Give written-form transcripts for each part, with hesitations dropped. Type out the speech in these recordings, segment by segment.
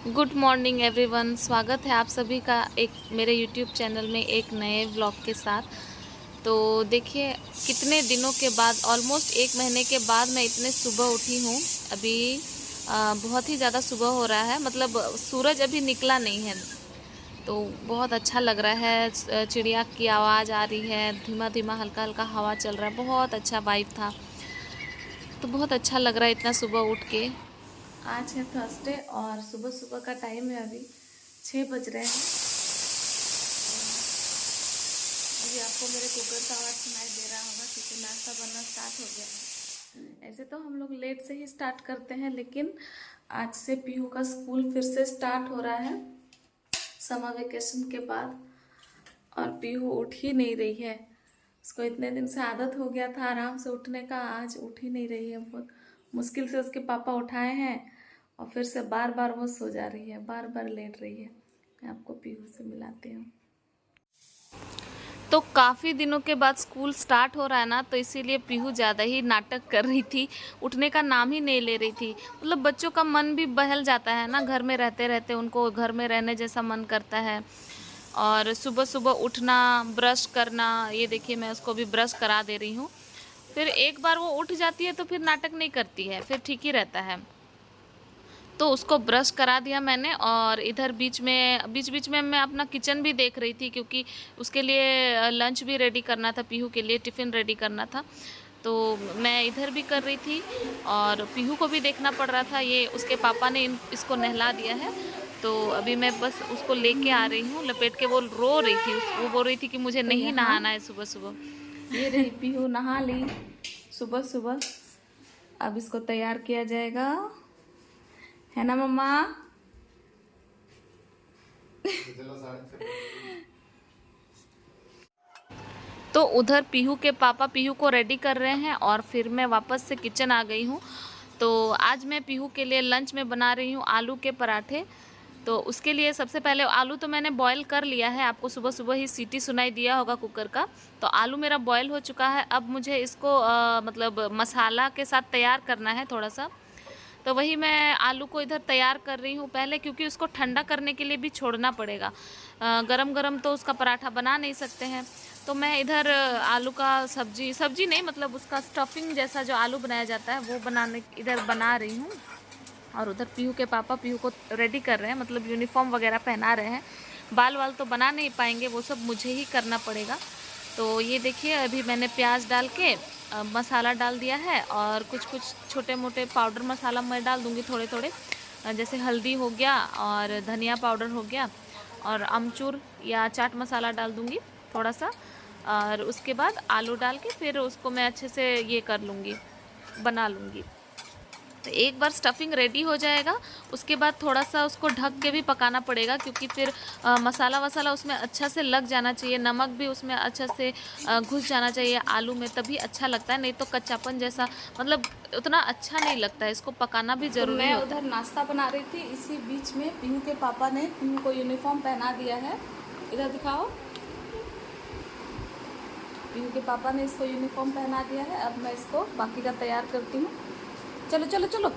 Good morning everyone. स्वागत है आप सभी का एक मेरे यूट्यूब चैनल में एक नए व्लॉग के साथ। तो देखिए कितने दिनों के बाद, ऑलमोस्ट 1 महीने के बाद मैं इतने सुबह उठी हूँ। अभी बहुत ही ज़्यादा सुबह हो रहा है, मतलब सूरज अभी निकला नहीं है। तो बहुत अच्छा लग रहा है, चिड़िया की आवाज़ आ रही है, धीमा धीमा हल्का हल्का हवा चल रहा है, बहुत अच्छा वाइब था। तो बहुत अच्छा लग रहा है इतना सुबह उठ के। आज है थर्सडे और सुबह सुबह का टाइम है, अभी 6 बज रहे हैं। अभी आपको मेरे कुकर का आवाज़ सुनाई दे रहा होगा क्योंकि नाश्ता बनना स्टार्ट हो गया है। ऐसे तो हम लोग लेट से ही स्टार्ट करते हैं, लेकिन आज से पीहू का स्कूल फिर से स्टार्ट हो रहा है समर वेकेशन के बाद। और पीहू उठ ही नहीं रही है। उसको इतने दिन से आदत हो गया था आराम से उठने का, आज उठ ही नहीं रही है। बहुत मुश्किल से उसके पापा उठाए हैं और फिर से बार बार वो सो जा रही है, बार बार लेट रही है। मैं आपको पीहू से मिलाती हूँ। तो काफ़ी दिनों के बाद स्कूल स्टार्ट हो रहा है ना, तो इसीलिए पीहू ज़्यादा ही नाटक कर रही थी, उठने का नाम ही नहीं ले रही थी। मतलब बच्चों का मन भी बहल जाता है ना, घर में रहते रहते उनको घर में रहने जैसा मन करता है। और सुबह सुबह उठना, ब्रश करना, ये देखिए मैं उसको भी ब्रश करा दे रही हूँ। फिर एक बार वो उठ जाती है तो फिर नाटक नहीं करती है, फिर ठीक ही रहता है। तो उसको ब्रश करा दिया मैंने, और इधर बीच में मैं अपना किचन भी देख रही थी क्योंकि उसके लिए लंच भी रेडी करना था, पीहू के लिए टिफ़िन रेडी करना था। तो मैं इधर भी कर रही थी और पीहू को भी देखना पड़ रहा था। ये उसके पापा ने इसको नहला दिया है, तो अभी मैं बस उसको लेके आ रही हूँ लपेट के। वो रो रही थी, वो बोल रही थी कि मुझे तो नहीं यहाँ नहाना है सुबह सुबह। ये रही पीहू नहा ली सुबह सुबह। अब इसको तैयार किया जाएगा, है ना मम्मा? तो उधर पीहू के पापा पीहू को रेडी कर रहे हैं और फिर मैं वापस से किचन आ गई हूँ। तो आज मैं पीहू के लिए लंच में बना रही हूँ आलू के पराठे। तो उसके लिए सबसे पहले आलू तो मैंने बॉईल कर लिया है, आपको सुबह सुबह ही सीटी सुनाई दिया होगा कुकर का। तो आलू मेरा बॉईल हो चुका है। अब मुझे इसको मतलब मसाला के साथ तैयार करना है थोड़ा सा। तो वही मैं आलू को इधर तैयार कर रही हूँ पहले, क्योंकि उसको ठंडा करने के लिए भी छोड़ना पड़ेगा। गरम गरम तो उसका पराठा बना नहीं सकते हैं। तो मैं इधर आलू का सब्जी नहीं, मतलब उसका स्टफिंग जैसा जो आलू बनाया जाता है वो बनाने इधर बना रही हूँ। और उधर पीहू के पापा पीहू को रेडी कर रहे हैं, मतलब यूनिफॉर्म वगैरह पहना रहे हैं। बाल वाल तो बना नहीं पाएंगे, वो सब मुझे ही करना पड़ेगा। तो ये देखिए अभी मैंने प्याज डाल के मसाला डाल दिया है, और कुछ कुछ छोटे मोटे पाउडर मसाला मैं डाल दूँगी थोड़े थोड़े। जैसे हल्दी हो गया और धनिया पाउडर हो गया, और अमचूर या चाट मसाला डाल दूँगी थोड़ा सा। और उसके बाद आलू डाल के फिर उसको मैं अच्छे से ये कर लूँगी, बना लूँगी। तो एक बार स्टफिंग रेडी हो जाएगा, उसके बाद थोड़ा सा उसको ढक के भी पकाना पड़ेगा, क्योंकि फिर मसाला वसाला उसमें अच्छा से लग जाना चाहिए, नमक भी उसमें अच्छा से घुस जाना चाहिए आलू में, तभी अच्छा लगता है। नहीं तो कच्चापन जैसा, मतलब उतना अच्छा नहीं लगता है, इसको पकाना भी तो ज़रूरी मैं होता उधर है। नाश्ता बना रही थी, इसी बीच में पीहू के पापा ने पीहू को यूनिफॉर्म पहना दिया है। इधर दिखाओ, पीहू के पापा ने इसको यूनिफॉर्म पहना दिया है। अब मैं इसको बाकी का तैयार करती हूँ। चलो चलो चलो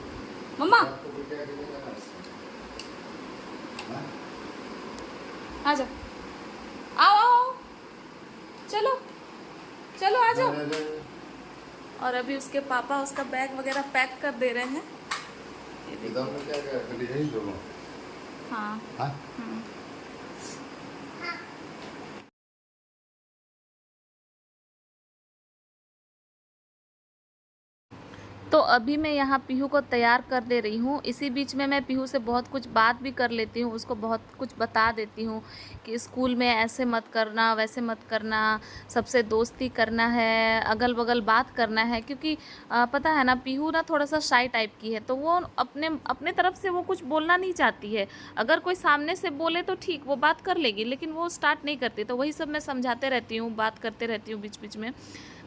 मम्मा, आ जाओ, आओ आओ आओ। चलो चलो आ जाओ। और अभी उसके पापा उसका बैग वगैरह पैक कर दे रहे हैं। ये देखिए। हाँ तो अभी मैं यहाँ पीहू को तैयार कर दे रही हूँ। इसी बीच में मैं पीहू से बहुत कुछ बात भी कर लेती हूँ, उसको बहुत कुछ बता देती हूँ कि स्कूल में ऐसे मत करना, वैसे मत करना, सबसे दोस्ती करना है, अगल बगल बात करना है। क्योंकि पता है ना, पीहू ना थोड़ा सा शाई टाइप की है, तो वो अपने अपने तरफ से वो कुछ बोलना नहीं चाहती है। अगर कोई सामने से बोले तो ठीक, वो बात कर लेगी, लेकिन वो स्टार्ट नहीं करती। तो वही सब मैं समझाते रहती हूँ, बात करते रहती हूँ बीच बीच में,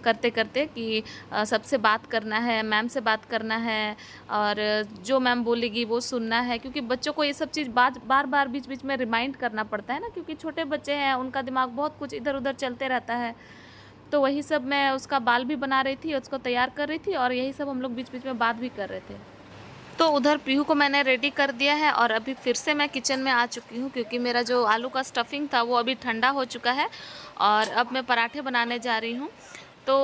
करते करते कि सबसे बात करना है, मैम से बात करना है, और जो मैम बोलेगी वो सुनना है। क्योंकि बच्चों को ये सब चीज़ बार बार बीच बीच में रिमाइंड करना पड़ता है ना, क्योंकि छोटे बच्चे हैं, उनका दिमाग बहुत कुछ इधर उधर चलते रहता है। तो वही सब मैं उसका बाल भी बना रही थी, उसको तैयार कर रही थी, और यही सब हम लोग बीच बीच में बात भी कर रहे थे। तो उधर पीहू को मैंने रेडी कर दिया है और अभी फिर से मैं किचन में आ चुकी हूँ क्योंकि मेरा जो आलू का स्टफिंग था वो अभी ठंडा हो चुका है और अब मैं पराठे बनाने जा रही हूँ। तो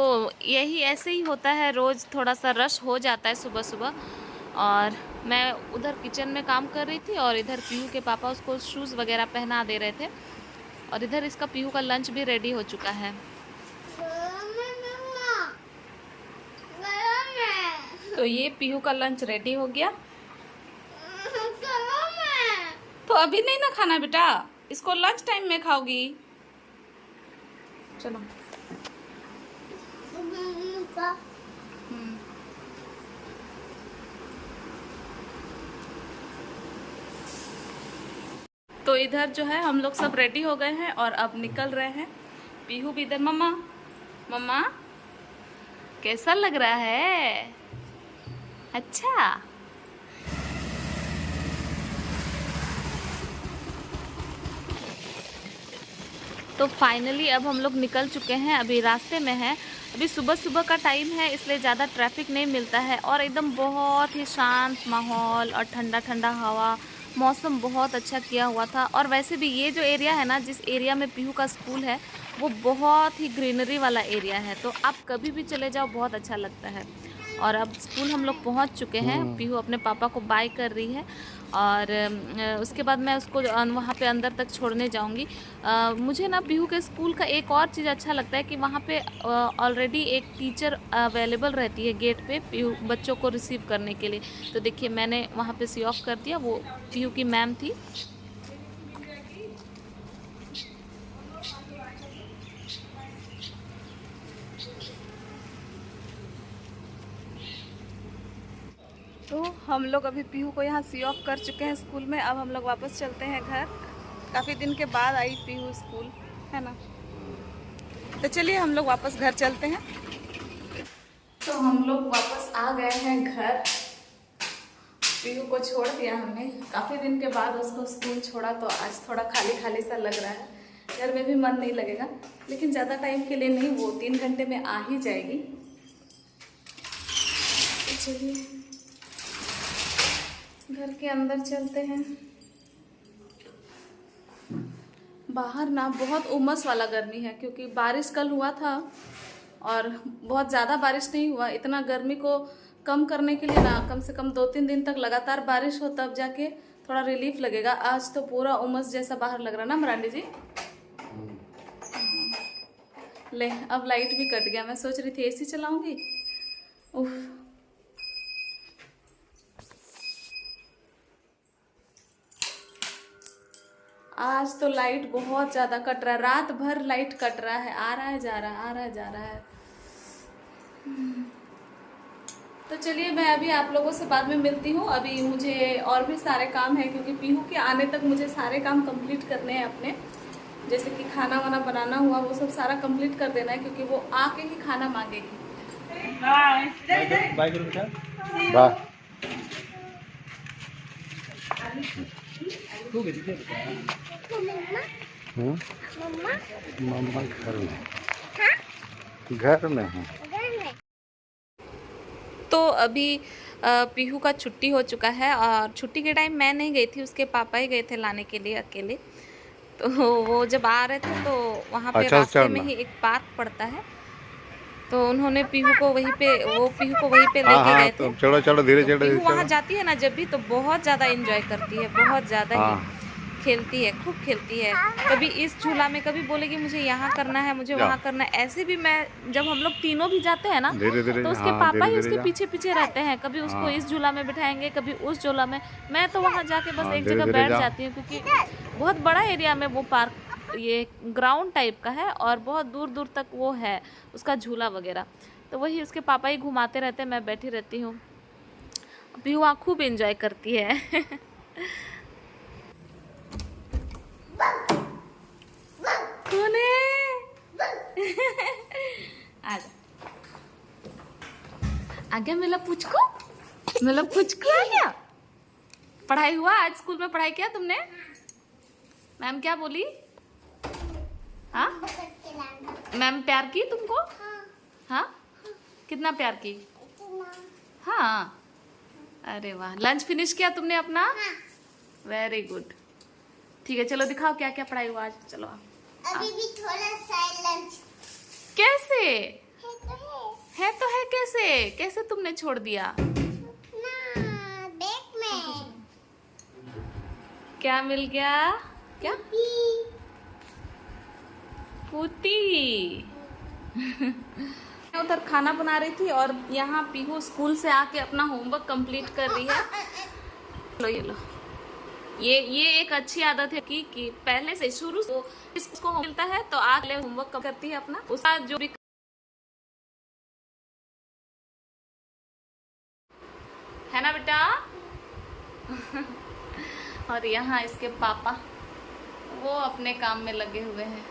यही ऐसे ही होता है, रोज़ थोड़ा सा रश हो जाता है सुबह सुबह। और मैं उधर किचन में काम कर रही थी और इधर पीहू के पापा उसको शूज़ वगैरह पहना दे रहे थे और इधर इसका पीहू का लंच भी रेडी हो चुका है। तो ये पीहू का लंच रेडी हो गया। तो अभी नहीं ना खाना बेटा, इसको लंच टाइम में खाओगी। चलो। तो इधर जो है हम लोग सब रेडी हो गए हैं और अब निकल रहे हैं। पीहू भी इधर। मम्मा मम्मा कैसा लग रहा है? अच्छा। तो फाइनली अब हम लोग निकल चुके हैं, अभी रास्ते में हैं। अभी सुबह सुबह का टाइम है इसलिए ज़्यादा ट्रैफिक नहीं मिलता है और एकदम बहुत ही शांत माहौल और ठंडा ठंडा हवा, मौसम बहुत अच्छा किया हुआ था। और वैसे भी ये जो एरिया है ना, जिस एरिया में पीहू का स्कूल है, वो बहुत ही ग्रीनरी वाला एरिया है, तो आप कभी भी चले जाओ बहुत अच्छा लगता है। और अब स्कूल हम लोग पहुंच चुके हैं। पीहू अपने पापा को बाय कर रही है और उसके बाद मैं उसको वहाँ पे अंदर तक छोड़ने जाऊँगी। मुझे ना पीहू के स्कूल का एक और चीज़ अच्छा लगता है कि वहाँ पे ऑलरेडी एक टीचर अवेलेबल रहती है गेट पे पीहू बच्चों को रिसीव करने के लिए। तो देखिए मैंने वहाँ पे सी ऑफ कर दिया, वो पीहू की मैम थी। तो हम लोग अभी पीहू को यहाँ सी ऑफ कर चुके हैं स्कूल में। अब हम लोग वापस चलते हैं घर। काफ़ी दिन के बाद आई पीहू स्कूल, है ना। तो चलिए हम लोग वापस घर चलते हैं। तो हम लोग वापस आ गए हैं घर। पीहू को छोड़ दिया हमने, काफ़ी दिन के बाद उसको स्कूल छोड़ा, तो आज थोड़ा खाली खाली सा लग रहा है। घर में भी मन नहीं लगेगा, लेकिन ज़्यादा टाइम के लिए नहीं, वो 3 घंटे में आ ही जाएगी। तो चलिए घर के अंदर चलते हैं। बाहर ना बहुत उमस वाला गर्मी है क्योंकि बारिश कल हुआ था और बहुत ज़्यादा बारिश नहीं हुआ। इतना गर्मी को कम करने के लिए ना कम से कम 2-3 दिन तक लगातार बारिश हो, तब जाके थोड़ा रिलीफ लगेगा। आज तो पूरा उमस जैसा बाहर लग रहा ना मरांडी जी। ले अब लाइट भी कट गया। मैं सोच रही थी एसी चलाऊंगी। उफ, आज तो लाइट बहुत ज़्यादा कट रहा है। रात भर लाइट कट रहा है, आ रहा है जा रहा है, आ रहा है जा रहा है। तो चलिए मैं अभी आप लोगों से बाद में मिलती हूँ। अभी मुझे और भी सारे काम हैं क्योंकि पीहू के आने तक मुझे सारे काम कंप्लीट करने हैं अपने, जैसे कि खाना वाना बनाना हुआ, वो सब सारा कंप्लीट कर देना है क्योंकि वो आके ही खाना मांगेगी। बाय बाय करो बेटा, बाय। मम्मा घर में है। तो अभी पीहू का छुट्टी हो चुका है और छुट्टी के टाइम मैं नहीं गई थी, उसके पापा ही गए थे लाने के लिए अकेले। तो वो जब आ रहे थे तो वहाँ पे रास्ते में ही एक पार्क पड़ता है, तो उन्होंने पीहू को वहीं पे लेके गए थे। चलो चलो धीरे धीरे। पीहू वहाँ जाती है ना जब भी, तो बहुत ज़्यादा एंजॉय करती है, बहुत ज़्यादा ही खेलती है, खूब खेलती है। कभी इस झूला में, कभी बोलेगी मुझे यहाँ करना है, मुझे वहाँ करना है। ऐसे भी मैं जब हम लोग तीनों भी जाते हैं ना, तो उसके पापा ही उसके पीछे पीछे रहते हैं। कभी उसको इस झूला में बिठाएंगे, कभी उस झूला में। मैं तो वहाँ जाके बस एक जगह बैठ जाती हूँ क्योंकि बहुत बड़ा एरिया में वो पार्क, ये ग्राउंड टाइप का है और बहुत दूर दूर तक वो है उसका झूला वगैरह। तो वही उसके पापा ही घुमाते रहते हैं, मैं बैठी रहती हूँ। अभी वहाँ खूब एंजॉय करती है। कौन है? आजा, आ गया मेरा पुचकू, मेरा पुचकू आ गया। पढ़ाई हुआ आज स्कूल में? पढ़ाई किया तुमने? मैम क्या बोली? हाँ मैम प्यार की तुमको? हाँ कितना प्यार की? हाँ अरे वाह, लंच फिनिश किया तुमने अपना? Very good. ठीक है, चलो दिखाओ क्या क्या पढ़ाई हुआ आज। चलो अभी भी थोड़ा सा लंच कैसे है तो है कैसे कैसे तुमने छोड़ दिया? ना बैग में क्या मिल गया? क्या? पूती। मैं उधर खाना बना रही थी और यहाँ पीहू स्कूल से आके अपना होमवर्क कंप्लीट कर रही है। लो ये लो, ये एक अच्छी आदत है कि पहले से शुरू से इसको मिलता है तो आगे होमवर्क करती है अपना, उसका जो भी है ना बेटा। और यहाँ इसके पापा वो अपने काम में लगे हुए हैं।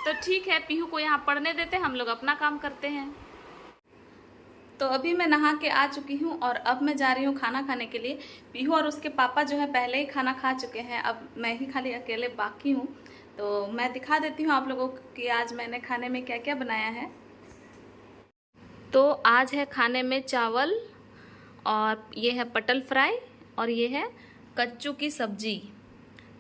तो ठीक है, पीहू को यहाँ पढ़ने देते हैं, हम लोग अपना काम करते हैं। तो अभी मैं नहा के आ चुकी हूँ और अब मैं जा रही हूँ खाना खाने के लिए। पीहू और उसके पापा जो है पहले ही खाना खा चुके हैं, अब मैं ही खाली अकेले बाकी हूँ। तो मैं दिखा देती हूँ आप लोगों को कि आज मैंने खाने में क्या क्या बनाया है। तो आज है खाने में चावल, और ये है पटल फ्राई, और ये है कच्चू की सब्जी।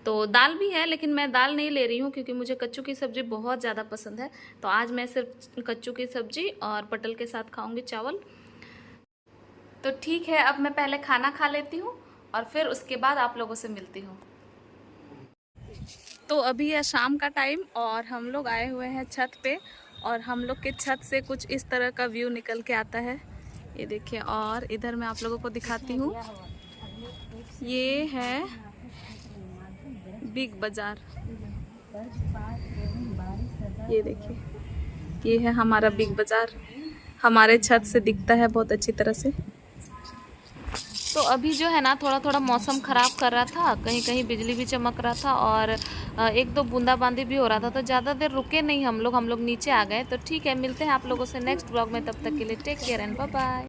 तो दाल भी है, लेकिन मैं दाल नहीं ले रही हूँ क्योंकि मुझे कच्चू की सब्ज़ी बहुत ज़्यादा पसंद है। तो आज मैं सिर्फ कच्चू की सब्ज़ी और पटल के साथ खाऊंगी चावल। तो ठीक है, अब मैं पहले खाना खा लेती हूँ और फिर उसके बाद आप लोगों से मिलती हूँ। तो अभी है शाम का टाइम और हम लोग आए हुए हैं छत पे, और हम लोग के छत से कुछ इस तरह का व्यू निकल के आता है। ये देखिए, और इधर मैं आप लोगों को दिखाती हूँ, ये है बिग बाजार। ये देखिए, ये है हमारा बिग बाजार, हमारे छत से दिखता है बहुत अच्छी तरह से। तो अभी जो है ना थोड़ा थोड़ा मौसम ख़राब कर रहा था, कहीं कहीं बिजली भी चमक रहा था और एक दो बूंदाबांदी भी हो रहा था। तो ज़्यादा देर रुके नहीं हम लोग नीचे आ गए। तो ठीक है, मिलते हैं आप लोगों से नेक्स्ट ब्लॉग में। तब तक के लिए take care and bye bye.